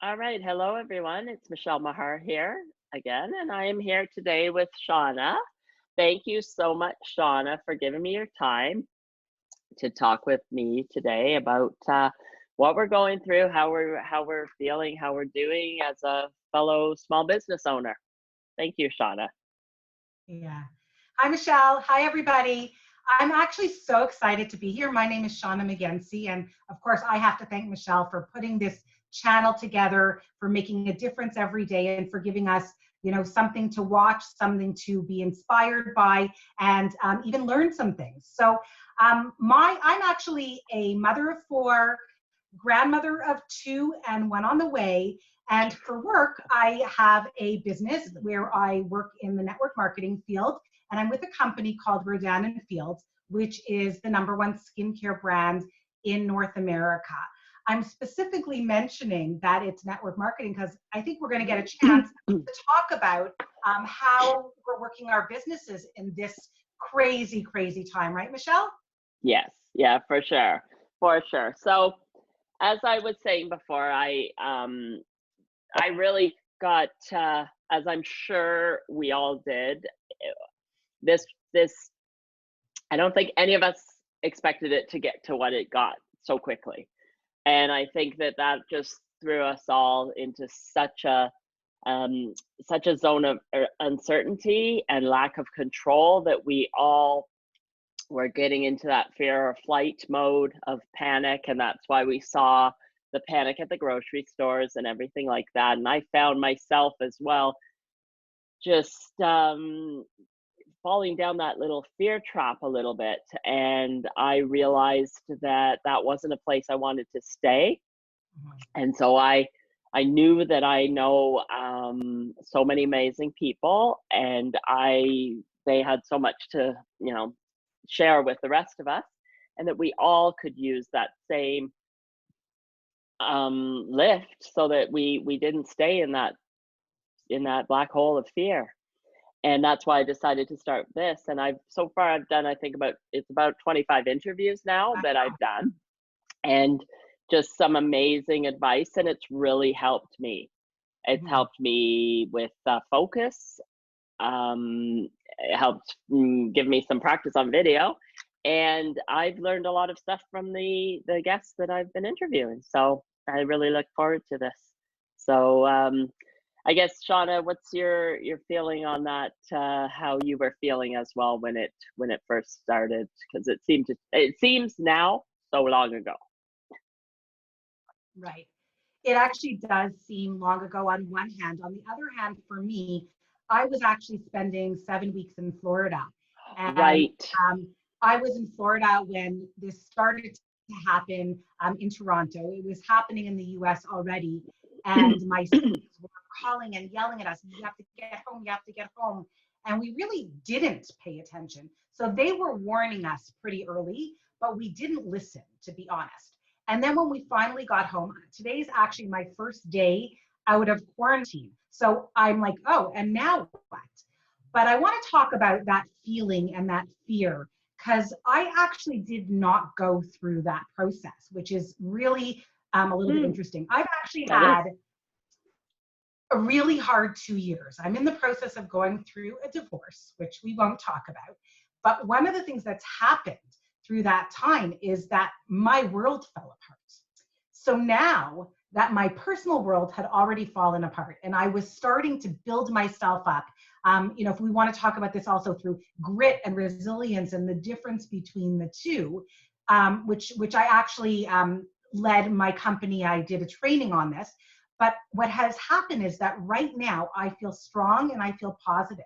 All right. Hello, everyone. It's Michelle Maher here again, and I am here today with Shawna. Thank you so much, Shawna, for giving me your time to talk with me today about what we're going through, how we're feeling, how we're doing as a fellow small business owner. Thank you, Shawna. Yeah. Hi, Michelle. Hi, everybody. I'm actually so excited to be here. My name is Shawna Magence, and of course, I have to thank Michelle for putting this channel together, for making a difference every day, and for giving us, something to watch, something to be inspired by, and even learn some things. So, I'm actually a mother of four, grandmother of two, and one on the way. And for work, I have a business where I work in the network marketing field, and I'm with a company called Rodan and Fields, which is the #1 skincare brand in North America. I'm specifically mentioning that it's network marketing because I think we're going to get a chance to talk about how we're working our businesses in this crazy, crazy time, right, Michelle? Yes, yeah, for sure, for sure. So, as I was saying before, I really got, as I'm sure we all did, this this I don't think any of us expected it to get to what it got so quickly. And I think that that just threw us all into um, such a zone of uncertainty and lack of control that we all were getting into that fear or flight mode of panic. And that's why we saw the panic at the grocery stores and everything like that. And I found myself as well just falling down that little fear trap a little bit. And I realized that that wasn't a place I wanted to stay. Mhm. And so I knew that I know so many amazing people, and they had so much to share with the rest of us, and that we all could use that same lift so that we didn't stay in that black hole of fear. And that's why I decided to start this. And I've done, I think, about 25 interviews now that I've done, and just some amazing advice, and it's really helped me. It's Mhm. helped me with focus. It helped give me some practice on video, and I've learned a lot of stuff from the guests that I've been interviewing. So I really look forward to this. So I guess, Shauna, what's your feeling on that? How you were feeling as well when it first started? Because it seems now so long ago. Right. It actually does seem long ago on one hand. On the other hand, for me, I was actually spending 7 weeks in Florida. And Right. um, I was in Florida when this started to happen in Toronto. It was happening in the US already. And my students were calling and yelling at us, you have to get home, you have to get home. And we really didn't pay attention. So they were warning us pretty early, but we didn't listen, to be honest. And then when we finally got home, today's actually my first day out of quarantine. So I'm like, oh, and now what? But I want to talk about that feeling and that fear because I actually did not go through that process, which is really a little bit Hmm, interesting. I've actually that is. had a really hard 2 years. I'm in the process of going through a divorce, which we won't talk about. But one of the things that's happened through that time is that my world fell apart. So now that my personal world had already fallen apart and I was starting to build myself up, if we want to talk about this also through grit and resilience and the difference between the two, which I actually led my company. I did a training on this. But what has happened is that right now I feel strong and I feel positive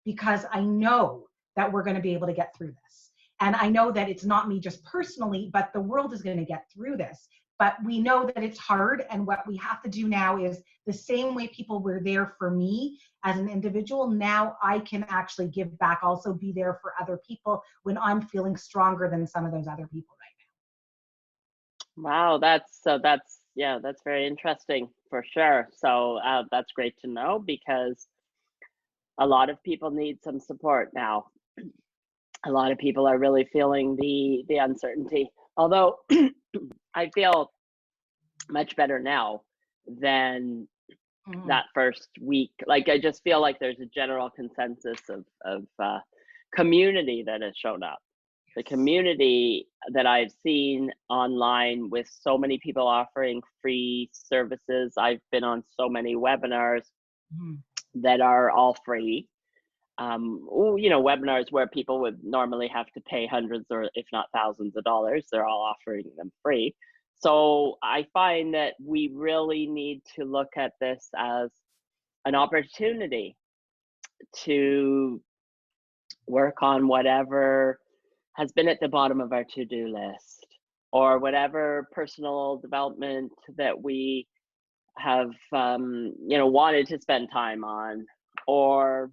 because I know that we're going to be able to get through this. And I know that it's not me just personally, but the world is going to get through this. But we know that it's hard. And what we have to do now is the same way people were there for me as an individual. Now I can actually give back, also be there for other people when I'm feeling stronger than some of those other people right Wow, that's yeah, that's very interesting for sure. So that's great to know because a lot of people need some support now. A lot of people are really feeling the uncertainty. Although I feel much better now than Mhm. that first week. Like, I just feel like there's a general consensus of community that has shown up. The Yes. community that I've seen online with so many people offering free services. I've been on so many webinars Mhm. that are all free. Webinars where people would normally have to pay hundreds or if not thousands of dollars, they're all offering them free. So I find that we really need to look at this as an opportunity to work on whatever has been at the bottom of our to-do list, or whatever personal development that we have wanted to spend time on, or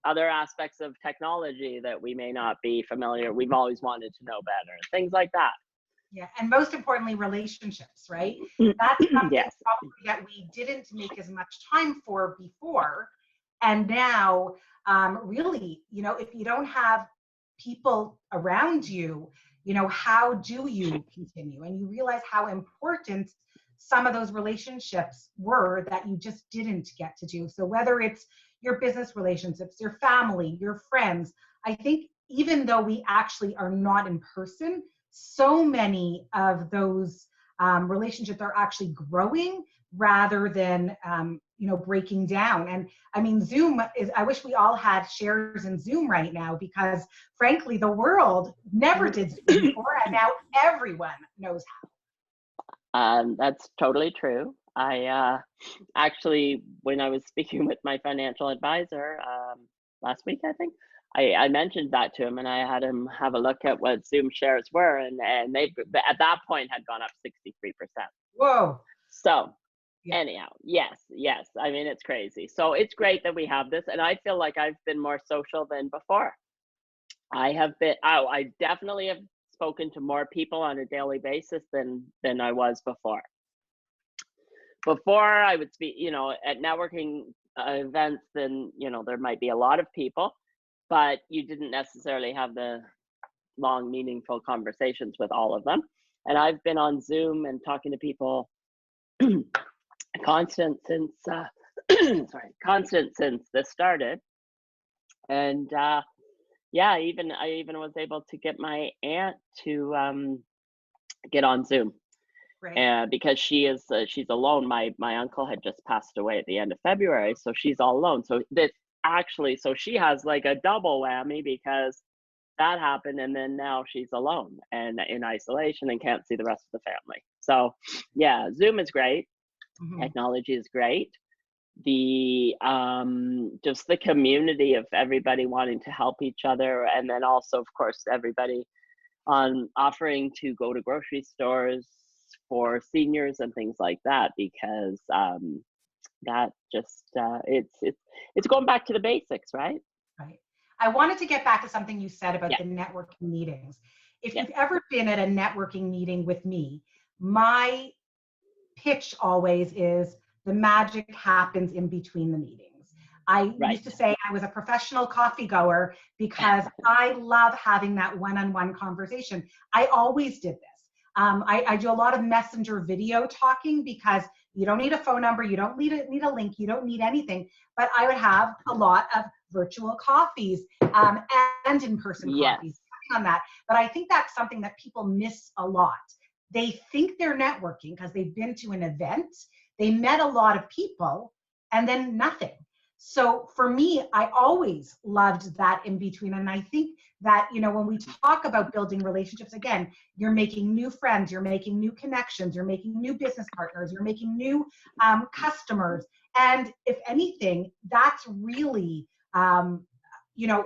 other aspects of technology that we may not be familiar. We've always wanted to know better, things like that. Yeah, and most importantly, relationships, right? That's something Yes. probably that we didn't make as much time for before. And now, really, if you don't have people around you, how do you continue? And you realize how important some of those relationships were that you just didn't get to do. So whether it's your business relationships, your family, your friends, I think even though we actually are not in person, so many of those relationships are actually growing rather than breaking down. And I mean, Zoom is, I wish we all had shares in Zoom right now, because frankly the world never did Zoom before, and now everyone knows That's totally true. I actually, when I was speaking with my financial advisor last week, I think I mentioned that to him, and I had him have a look at what Zoom shares were, and they at that point had gone up 63%. how. Whoa. So Yeah. anyhow, yes, I mean, it's crazy. So it's great that we have this, and I feel like I've been more social than before. I definitely have spoken to more people on a daily basis than I was before. Before I would speak, at networking events, then, there might be a lot of people, but you didn't necessarily have the long, meaningful conversations with all of them. And I've been on Zoom and talking to people constant since, constant since this started. And yeah, I even was able to get my aunt to get on Zoom, Great. and because she's alone. My uncle had just passed away at the end of February, so she's all alone. So this actually, so she has like a double whammy, because that happened, and then now she's alone and in isolation and can't see the rest of the family. So yeah, Zoom is great. Mhm. Technology is great. The just the community of everybody wanting to help each other, and then also, of course, everybody on offering to go to grocery stores for seniors and things like that, because that just it's going back to the basics, right? Right. I wanted to get back to something you said about Yeah. the networking meetings. If Yes. you've ever been at a networking meeting with me, my pitch always is the magic happens in between the meetings. I Right. used to say I was a professional coffee goer because I love having that one-on-one conversation. I always did this. I do a lot of messenger video talking because you don't need a phone number, you don't need a link, you don't need anything. But I would have a lot of virtual coffees and in-person coffees Yes. on that. But I think that's something that people miss a lot. They think they're networking because they've been to an event, they met a lot of people, and then nothing. So for me, I always loved that in between. And I think that, when we talk about building relationships, again, you're making new friends, you're making new connections, you're making new business partners, you're making new customers. And if anything, that's really,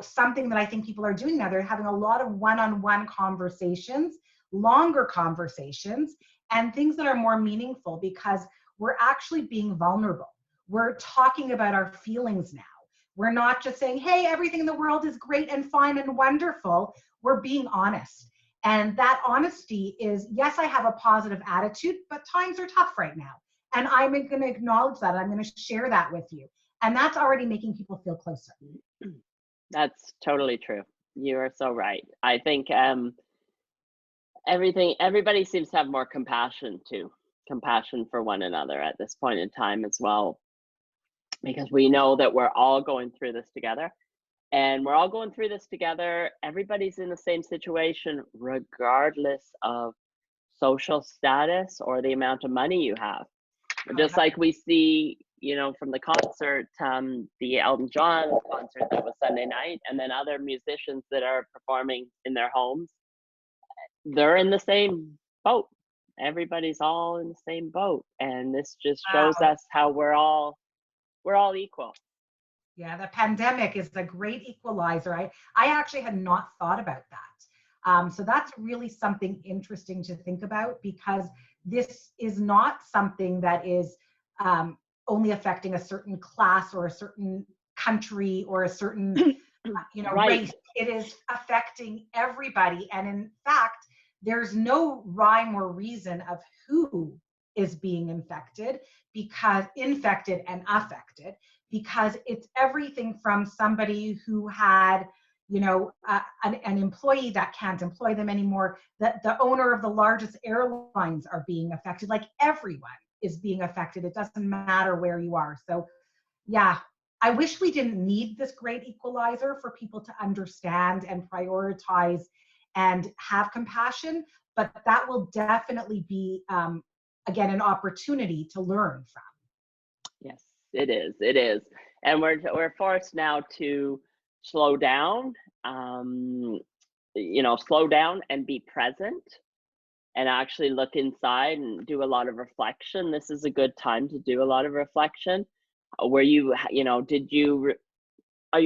something that I think people are doing now. They're having a lot of one-on-one conversations, longer conversations, and things that are more meaningful, because we're actually being vulnerable. We're talking about our feelings now. We're not just saying, hey, everything in the world is great and fine and wonderful. We're being honest. And that honesty is, yes, I have a positive attitude, but times are tough right now. And I'm going to acknowledge that. I'm going to share that with you. And that's already making people feel closer. That's totally true. You are so right. I think everybody seems to have more compassion too. compassion for one another at this point in time as well, because we know that we're all going through this together. And we're all going through this together. Everybody's in the same situation, regardless of social status or the amount of money you have. Just like we see, from the concert, the Elton John concert that was Sunday night, and then other musicians that are performing in their homes, they're in the same boat. Everybody's all in the same boat. And this just shows us how we're all equal. Yeah, the pandemic is a great equalizer. I actually had not thought about that. So that's really something interesting to think about, because this is not something that is only affecting a certain class or a certain country or a certain Right. race. It is affecting everybody. And in fact, there's no rhyme or reason of who is being infected and affected, because it's everything from somebody who had, an employee that can't employ them anymore, that the owner of the largest airlines are being affected. Like, everyone is being affected. It doesn't matter where you are. So yeah, I wish we didn't need this great equalizer for people to understand and prioritize and have compassion, but that will definitely be, again, an opportunity to learn from. Yes, it is. It is. And we're forced now to slow down, slow down and be present and actually look inside and do a lot of reflection. This is a good time to do a lot of reflection. Where are you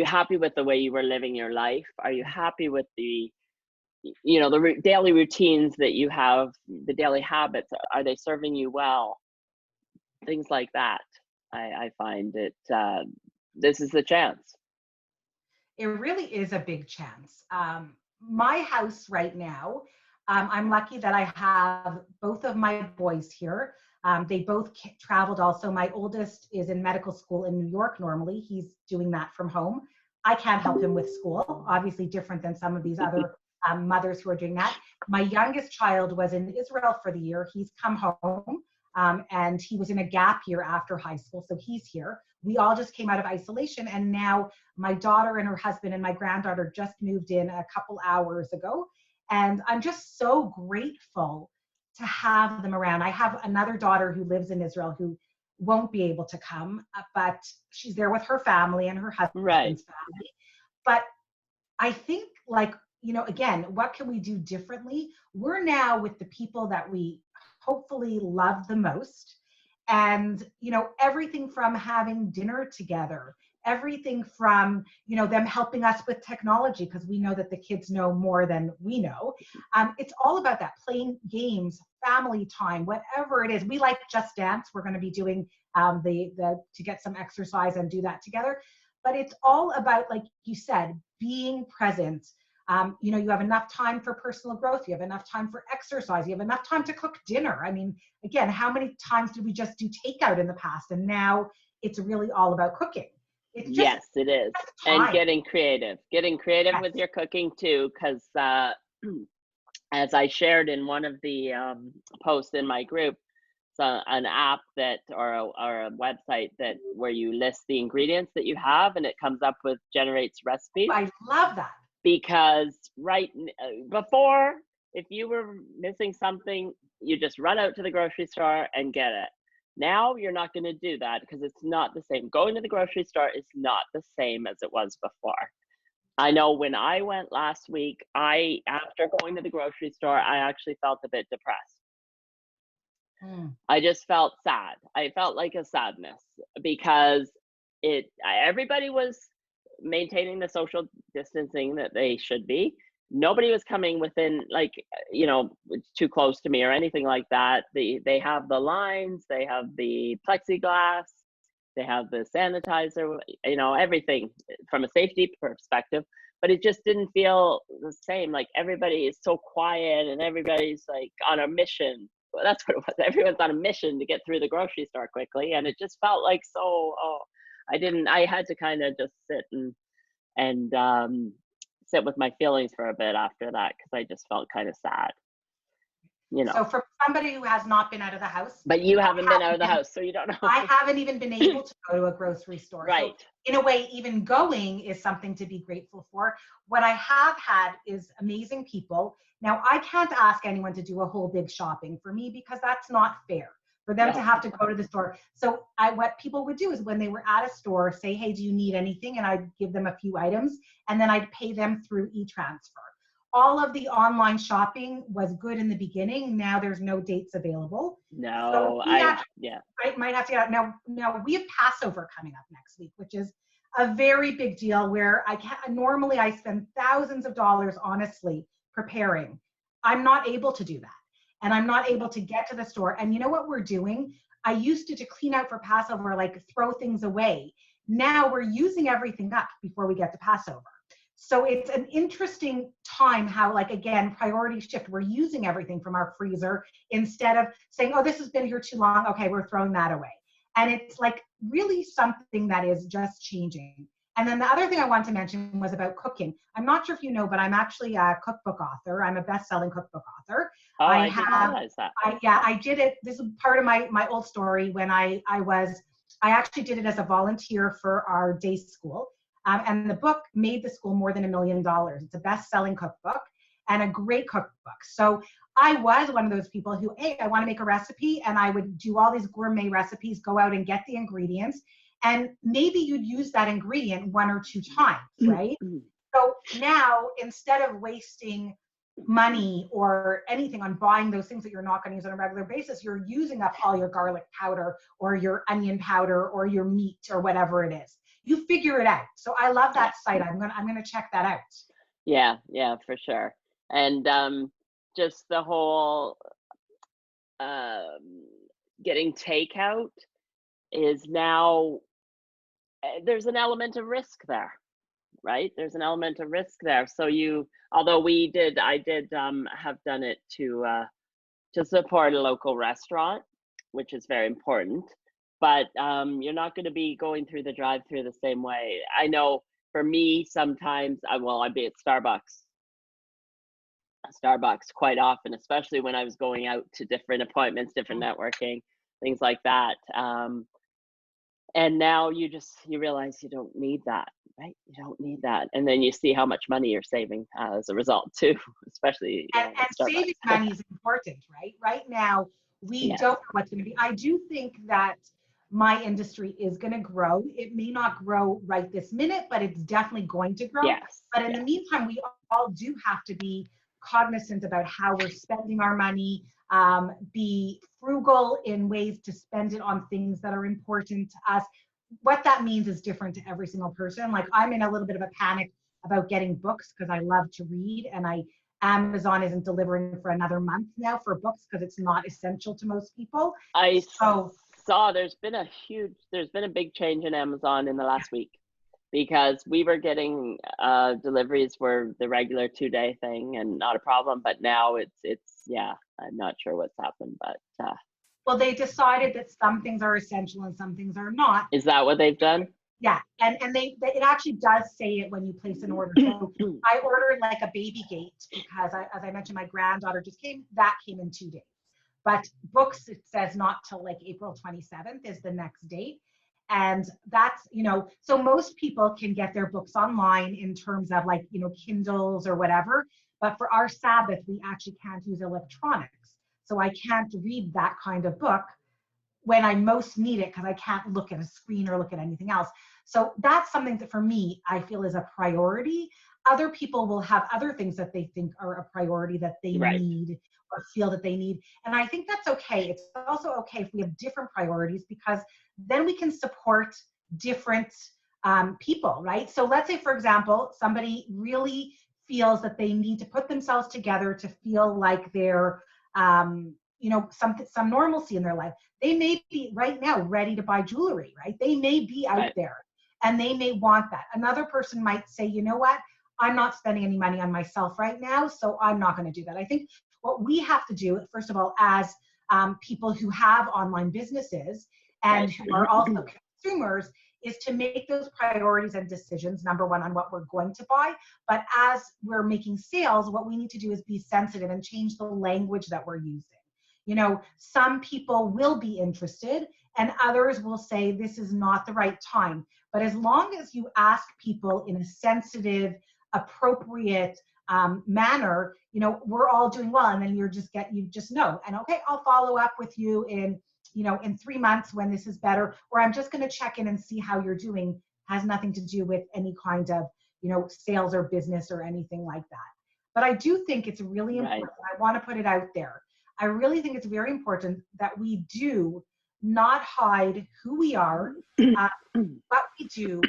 happy with the way you were living your life? Are you happy with the daily routines that you have, the daily habits? Are they serving you well? Things like that. I find it, this is the chance. It really is a big chance. My house right now, I'm lucky that I have both of my boys here. They both traveled also. My oldest is in medical school in New York normally. He's doing that from home. I can't help him with school, obviously different than some of these other mothers who are doing that. My youngest child was in Israel for the year. He's come home. And he was in a gap year after high school, so he's here. We all just came out of isolation, and now my daughter and her husband and my granddaughter just moved in a couple hours ago, and I'm just so grateful to have them around. I have another daughter who lives in Israel who won't be able to come, but she's there with her family and her husband's family. But I think, again, what can we do differently? We're now with the people that we hopefully love the most, and everything from having dinner together, everything from them helping us with technology, because we know that the kids know more than we know. It's all about that, playing games, family time, whatever it is. We like Just Dance. We're going to be doing to get some exercise and do that together. But it's all about, like you said, being present. You have enough time for personal growth. You have enough time for exercise. You have enough time to cook dinner. I mean, again, how many times did we just do takeout in the past? And now it's really all about cooking. It's just, yes, it is. And getting creative yes. with your cooking too. Because as I shared in one of the posts in my group, so an app or a website where you list the ingredients that you have, and it comes up with generates recipes. I love that. Because before, if you were missing something, you just run out to the grocery store and get it. Now you're not going to do that, because it's not the same. Going to the grocery store is not the same as it was before. I know when I went last week, after going to the grocery store, I actually felt a bit depressed. I just felt sad. I felt like a sadness, because everybody was maintaining the social distancing that they should be. Nobody was coming within, too close to me or anything like that. They have the lines, they have the plexiglass, they have the sanitizer, everything from a safety perspective. But it just didn't feel the same. Like, everybody is so quiet and everybody's like on a mission. Well, that's what it was. Everyone's on a mission to get through the grocery store quickly. And it just felt like I had to kind of just sit and sit with my feelings for a bit after that, because I just felt kind of sad. you know. So for somebody who has not been out of the house, But you haven't been out of the house, so you don't know. I haven't even been able to go to a grocery store. Right. So in a way, even going is something to be grateful for. What I have had is amazing people. Now, I can't ask anyone to do a whole big shopping for me because that's not fair for them No. to have to go to the store. So what people would do is when they were at a store, say, hey, do you need anything? And I'd give them a few items and then I'd pay them through e-transfer. All of the online shopping was good in the beginning. Now there's no dates available. No, so I might have to get out. Now we have Passover coming up next week, which is a very big deal where normally I spend thousands of dollars, honestly, preparing. I'm not able to do that. And I'm not able to get to the store. And you know what we're doing? I used to clean out for Passover, like throw things away. Now we're using everything up before we get to Passover. So it's an interesting time how, like, again, priority shift. We're using everything from our freezer instead of saying, oh, this has been here too long. Okay, we're throwing that away. And it's like really something that is just changing. And then the other thing I wanted to mention was about cooking. I'm not sure if you know, but I'm actually a cookbook author. I'm a best-selling cookbook author. Oh, I didn't realize that. I did it. This is part of my old story when I actually did it as a volunteer for our day school. And the book made the school more than $1 million. It's a best-selling cookbook and a great cookbook. So I was one of those people who, hey, I want to make a recipe, and I would do all these gourmet recipes, go out and get the ingredients, and maybe you'd use that ingredient 1 or 2 times, right? So now, instead of wasting money or anything on buying those things that you're not going to use on a regular basis, you're using up all your garlic powder or your onion powder or your meat or whatever it is. You figure it out. So I love that site. I'm gonna check that out. Yeah, for sure. And just the whole getting takeout is now, there's an element of risk there, right? There's an element of risk there. So although I did have done it to support a local restaurant, which is very important. But you're not going to be going through the drive-through the same way. I know for me, sometimes I'd be at Starbucks quite often, especially when I was going out to different appointments, different networking, things like that. And now you realize you don't need that, right? You don't need that. And then you see how much money you're saving as a result too, especially. And saving money is important, right? Right now, we don't know what's going to be. I do think that my industry is going to grow. It may not grow right this minute, but it's definitely going to grow. Yes. But in the meantime, we all do have to be cognizant about how we're spending our money, be frugal in ways to spend it on things that are important to us. What that means is different to every single person. Like, I'm in a little bit of a panic about getting books because I love to read, and Amazon isn't delivering for another month now for books because it's not essential to most people. I saw there's been a big change in Amazon in the last week, because we were getting deliveries were the regular 2-day thing and not a problem, but now it's I'm not sure what's happened, but well, they decided that some things are essential and some things are not. Is that what they've done? Yeah, and it actually does say it when you place an order. So I ordered like a baby gate because as I mentioned, my granddaughter just came. That came in 2 days. But books, it says not till like April 27th is the next date. And that's, so most people can get their books online in terms of like, Kindles or whatever. But for our Sabbath, we actually can't use electronics. So I can't read that kind of book when I most need it because I can't look at a screen or look at anything else. So that's something that for me, I feel is a priority. Other people will have other things that they think are a priority that they need or feel that they need. And I think that's okay. It's also okay if we have different priorities because then we can support different people, right? So let's say, for example, somebody really feels that they need to put themselves together to feel like they're, some normalcy in their life. They may be right now ready to buy jewelry, right? They may be out there and they may want that. Another person might say, you know what? I'm not spending any money on myself right now, so I'm not going to do that. I think what we have to do, first of all, as people who have online businesses and who are also consumers, is to make those priorities and decisions, number one, on what we're going to buy. But as we're making sales, what we need to do is be sensitive and change the language that we're using. You know, some people will be interested and others will say this is not the right time. But as long as you ask people in a sensitive, appropriate manner, you know, we're all doing well. And then you just know, and okay, I'll follow up with you in, you know, in 3 months when this is better, or I'm just going to check in and see how you're doing. Has nothing to do with any kind of, you know, sales or business or anything like that. But I do think it's really important. I want to put it out there. I really think it's very important that we do not hide who we are, what we do,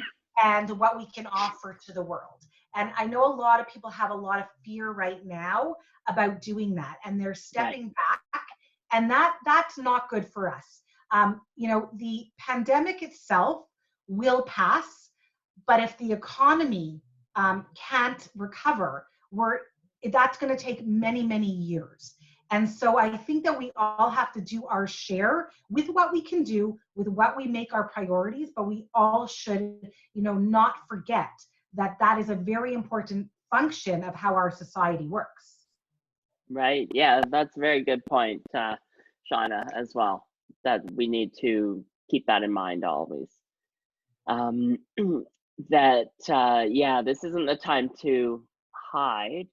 and what we can offer to the world. And I know a lot of people have a lot of fear right now about doing that, and they're stepping back, and that's not good for us. You know, the pandemic itself will pass, but if the economy can't recover, that's going to take many, many years. And so I think that we all have to do our share with what we can do, with what we make our priorities, but we all should, you know, not forget that that is a very important function of how our society works. Right. Yeah, that's a very good point, Shawna, as well, that we need to keep that in mind always. That, yeah, this isn't the time to hide.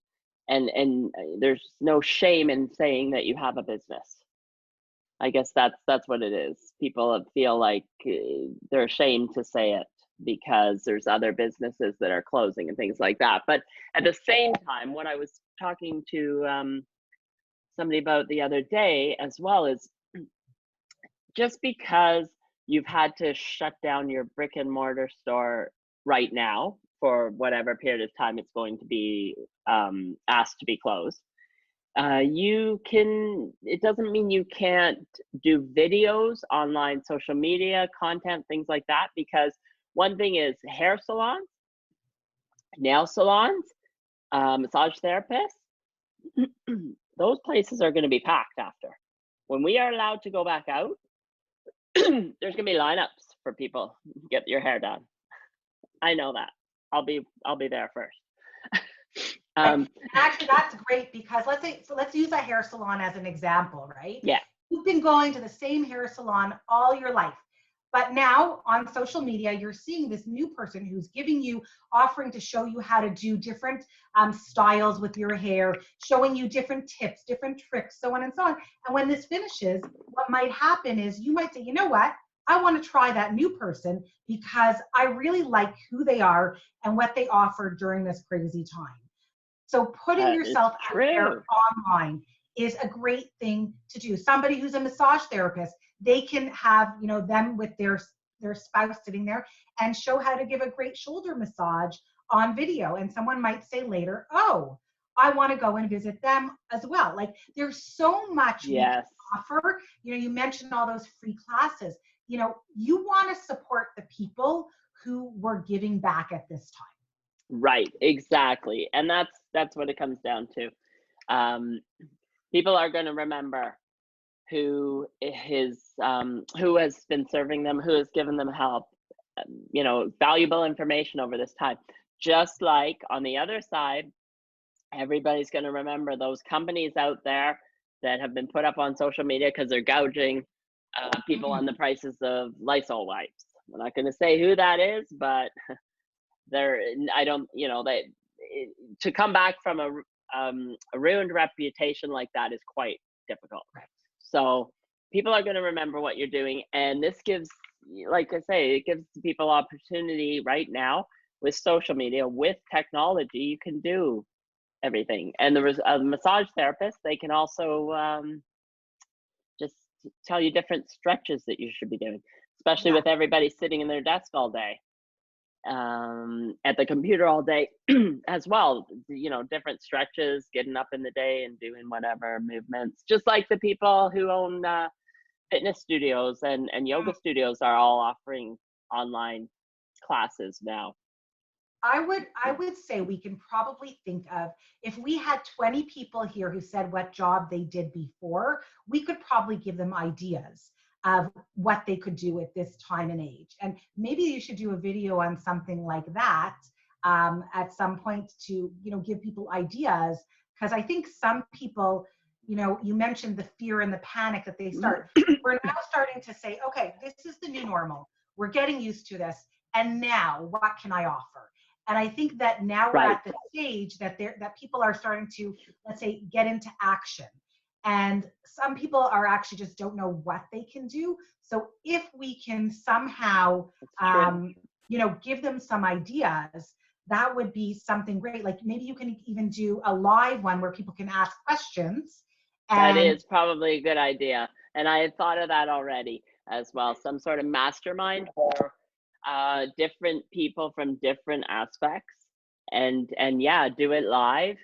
And there's no shame in saying that you have a business. I guess that's what it is. People feel like they're ashamed to say it because there's other businesses that are closing and things like that. But at the same time, what I was talking to somebody about the other day as well is just because you've had to shut down your brick and mortar store right now for whatever period of time it's going to be asked to be closed, it doesn't mean you can't do videos, online social media content, things like that, because one thing is hair salons, nail salons, massage therapists, those places are going to be packed after. When we are allowed to go back out, there's going to be lineups for people to get your hair done. I know that. I'll be there first. Actually, that's great, because let's use a hair salon as an example, right? Yeah. You've been going to the same hair salon all your life, but now on social media, you're seeing this new person who's offering to show you how to do different styles with your hair, showing you different tips, different tricks, so on and so on. And when this finishes, what might happen is you might say, you know what? I want to try that new person because I really like who they are and what they offer during this crazy time. So putting yourself out there online is a great thing to do. Somebody who's a massage therapist, they can have, you know, them with their spouse sitting there and show how to give a great shoulder massage on video. And someone might say later, oh, I want to go and visit them as well. Like, there's so much we can offer. You know, you mentioned all those free classes. You know, you want to support the people who were giving back at this time. Right, exactly. And that's what it comes down to. People are going to remember who has been serving them, who has given them help, you know, valuable information over this time. Just like on the other side, everybody's going to remember those companies out there that have been put up on social media because they're gouging people on the prices of Lysol wipes. We're not going to say who that is, but to come back from a ruined reputation like that is quite difficult. So people are going to remember what you're doing, and this gives, like I say, it gives people opportunity right now with social media, with technology. You can do everything, and there was a massage therapist. They can also just tell you different stretches that you should be doing, especially with everybody sitting in their desk all day, at the computer all day as well. You know, different stretches, getting up in the day and doing whatever movements, just like the people who own fitness studios and yoga studios are all offering online classes now. I would say we can probably think of, if we had 20 people here who said what job they did before, we could probably give them ideas of what they could do at this time and age. And maybe you should do a video on something like that at some point to, give people ideas. Because I think some people, you mentioned the fear and the panic that they start. We're now starting to say, okay, this is the new normal. We're getting used to this. And now what can I offer? And I think that now we're at the stage that people are starting to, let's say, get into action. And some people are actually just don't know what they can do. So if we can somehow, give them some ideas, that would be something great. Like maybe you can even do a live one where people can ask questions. That is probably a good idea. And I had thought of that already as well. Some sort of mastermind for different people from different aspects. And yeah, do it live.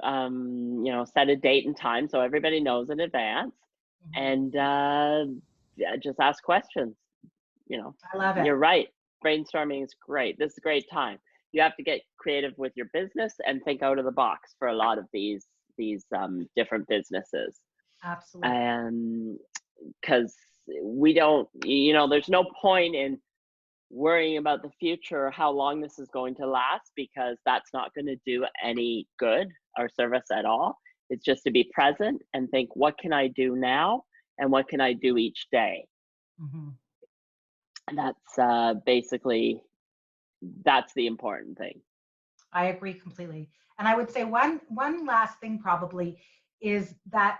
Set a date and time so everybody knows in advance, and just ask questions. I love it. You're right. Brainstorming is great. This is a great time. You have to get creative with your business and think out of the box for a lot of these different businesses. Absolutely. And because we don't, there's no point in worrying about the future or how long this is going to last, because that's not going to do any good or service at all. It's just to be present and think, what can I do now and what can I do each day? And that's basically, that's the important thing. I agree completely. And I would say one last thing probably is that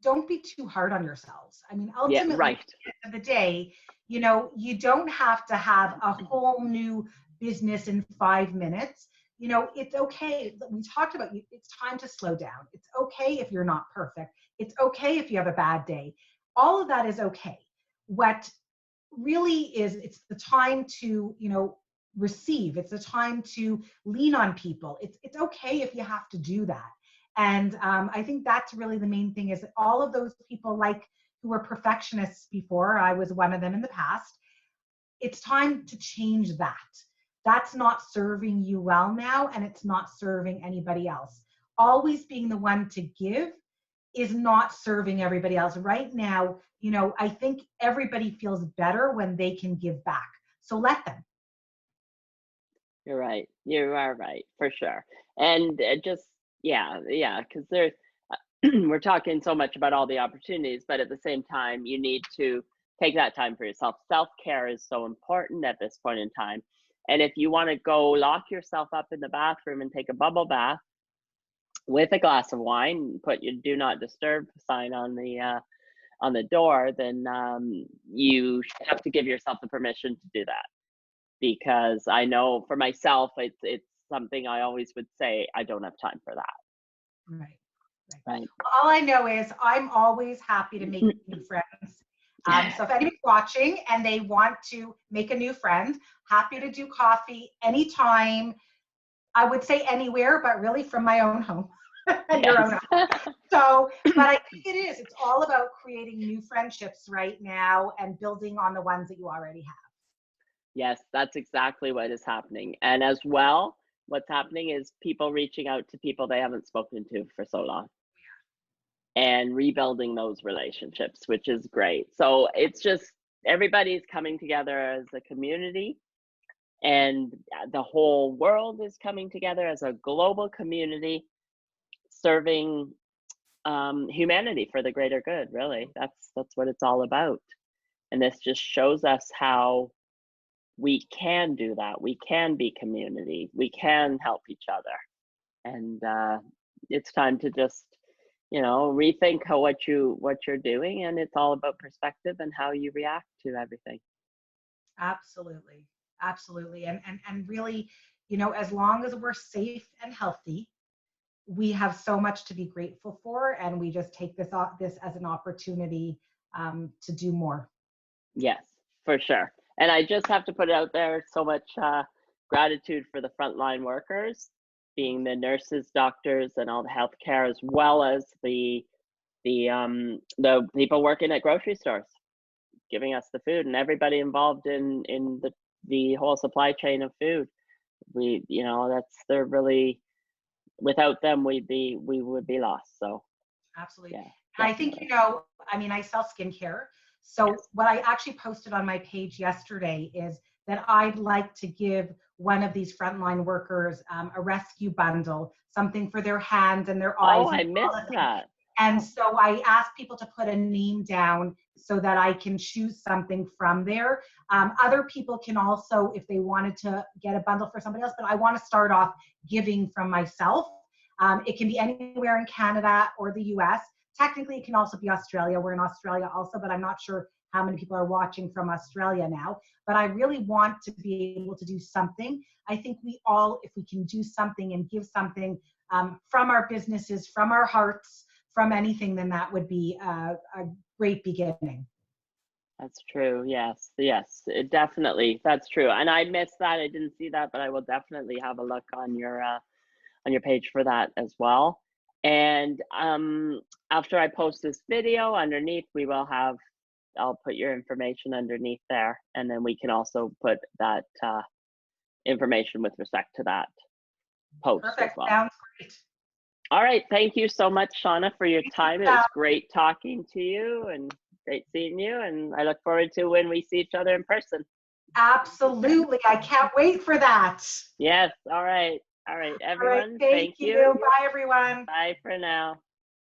don't be too hard on yourselves. I mean, ultimately, at the end of the day, you don't have to have a whole new business in 5 minutes. It's okay. We talked about it's time to slow down. It's okay if you're not perfect. It's okay if you have a bad day. All of that is okay. What really is, it's the time to, receive. It's the time to lean on people. It's okay if you have to do that. And I think that's really the main thing, is that all of those people who were perfectionists before, I was one of them in the past, it's time to change that. That's not serving you well now, and it's not serving anybody else. Always being the one to give is not serving everybody else. Right now, I think everybody feels better when they can give back. So let them. You're right. You are right, for sure. And just, because there's, we're talking so much about all the opportunities, but at the same time, you need to take that time for yourself. Self-care is so important at this point in time. And if you want to go lock yourself up in the bathroom and take a bubble bath with a glass of wine, put your do not disturb sign on the door, then you have to give yourself the permission to do that. Because I know for myself, it's something I always would say, I don't have time for that. Right. Well, all I know is I'm always happy to make new friends. So if anybody's watching and they want to make a new friend, happy to do coffee anytime. I would say anywhere, but really from my own home. Your own home. So, but I think it's all about creating new friendships right now and building on the ones that you already have. Yes, that's exactly what is happening. And as well, what's happening is people reaching out to people they haven't spoken to for so long and rebuilding those relationships, which is great. So it's just everybody's coming together as a community, and the whole world is coming together as a global community, serving humanity for the greater good. Really, that's what it's all about. And this just shows us how we can do that. We can be community. We can help each other. And it's time to just, rethink what you're doing. And it's all about perspective and how you react to everything. Absolutely. Absolutely. And really, as long as we're safe and healthy, we have so much to be grateful for. And we just take this as an opportunity to do more. Yes, for sure. And I just have to put it out there, so much gratitude for the frontline workers, being the nurses, doctors, and all the healthcare, as well as the people working at grocery stores, giving us the food, and everybody involved in the whole supply chain of food. They're really, without them, we would be lost. So absolutely. yeah, and I think, I sell skincare. So what I actually posted on my page yesterday is that I'd like to give one of these frontline workers a rescue bundle, something for their hands and their eyes Oh, and I all missed the things. that. And so I asked people to put a name down so that I can choose something from there. Other people can also, if they wanted to get a bundle for somebody else, but I want to start off giving from myself. It can be anywhere in Canada or the US. Technically, it can also be Australia. We're in Australia also, but I'm not sure how many people are watching from Australia now. But I really want to be able to do something. I think we all, if we can do something and give something from our businesses, from our hearts, from anything, then that would be a great beginning. That's true. Yes, yes, it definitely. That's true. And I missed that. I didn't see that, but I will definitely have a look on your page for that as well. And after I post this video underneath, I'll put your information underneath there, and then we can also put that information with respect to that post as Perfect. well. Sounds great. All right. Thank you so much, Shawna, for your time. It was Val. great talking to you and great seeing you. And I look forward to when we see each other in person. Absolutely. I can't wait for that. Yes. All right. All right, All right. everyone. Thank Thank you. you. Bye, everyone. Bye for now.